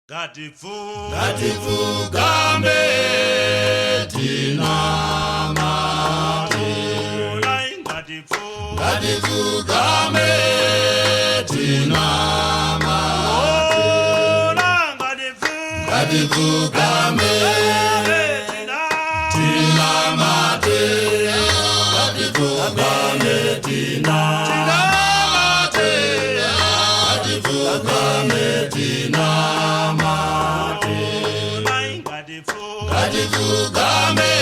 Gatifu gambe tinamate. Gatifu gambe tinamate. Gatifu gambe tinamate. Gatifu gambe tinamate. Gatifu gambe tinamate. Gatifu gambe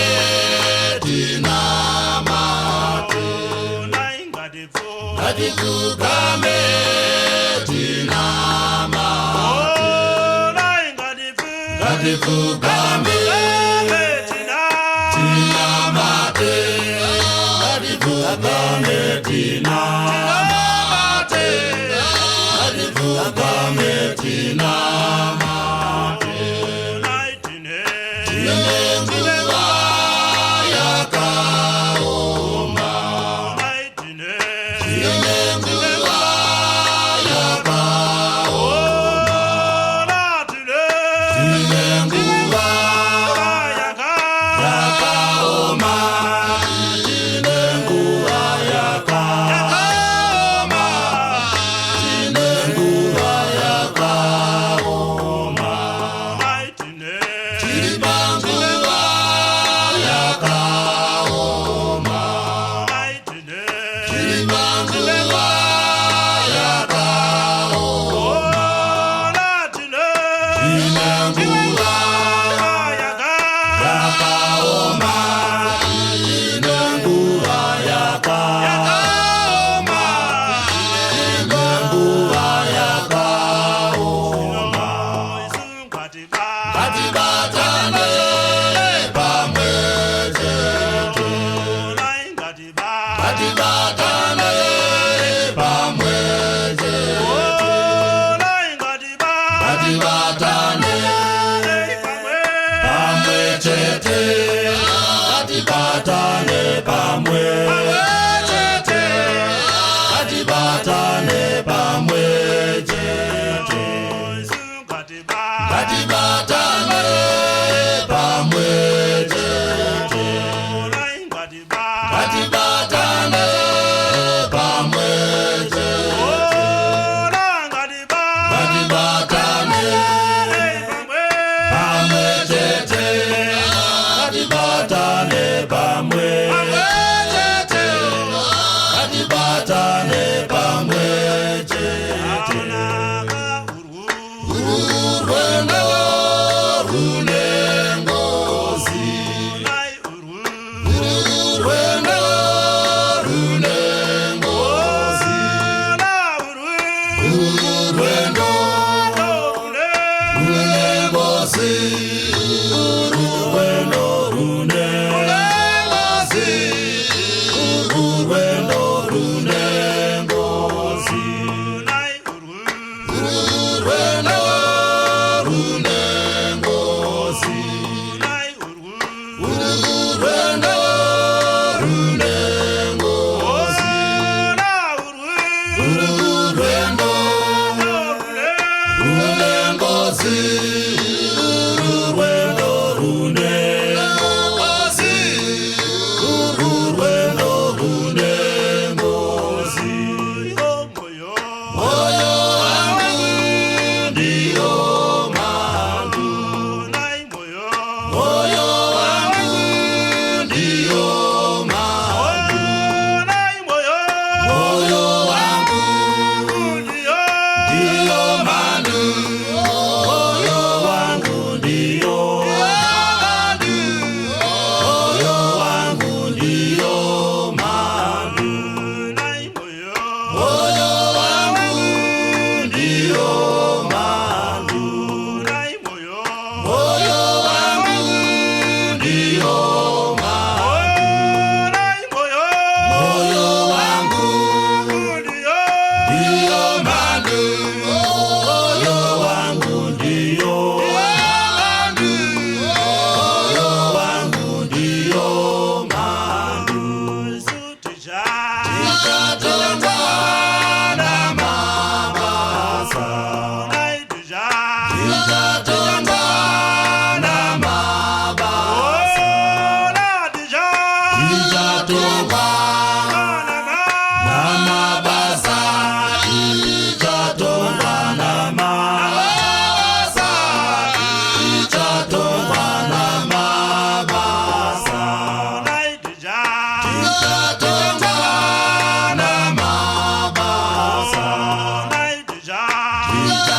tinamate. Gatifu gambe tinamate. Gatifu gambe tinamate. Gatifu gambe tinamate. Gatifu gambe tinamate. Tinenguwa yakaoma. Tinenguwa yakaoma. Tinenguwa yakaoma. Tinenguwa yakaoma. Tinenguwa yakaoma. Tinenguwa yakaoma. Tinenguwa yakaoma. Tinenguwa yakaoma. Tinenguwa yakaoma. Tinenguwa yakaoma. Katibatane pamwezete. Katibatane pamwezete. Katibatane pamwezete. Katibatane pamwezete. Katibatane pamwezete. Katibatane pamwezete. Katibatane pamwezete. Katibatane pamwezete. Katibatane pamwezete. Katibatane pamwezete. Urwendo runengozi. Urwendo runengozi. Urwendo runengozi. Urwendo runengozi. Urwendo runengozi. Urwendo runengozi. Urwendo runengozi. Urwendo runengozi. Urwendo runengozi. Urwendo runengozi. Moyo wangu ndio mandu. Moyo wangu ndio mandu. Moyo wangu ndio mandu. Moyo wangu ndio mandu. Moyo wangu ndio mandu. Moyo wangu ndio mandu. Moyo wangu ndio mandu. Moyo wangu ndio mandu. Moyo wangu ndio mandu. Moyo wangu ndio mandu. Tijatona na mama sa. Nita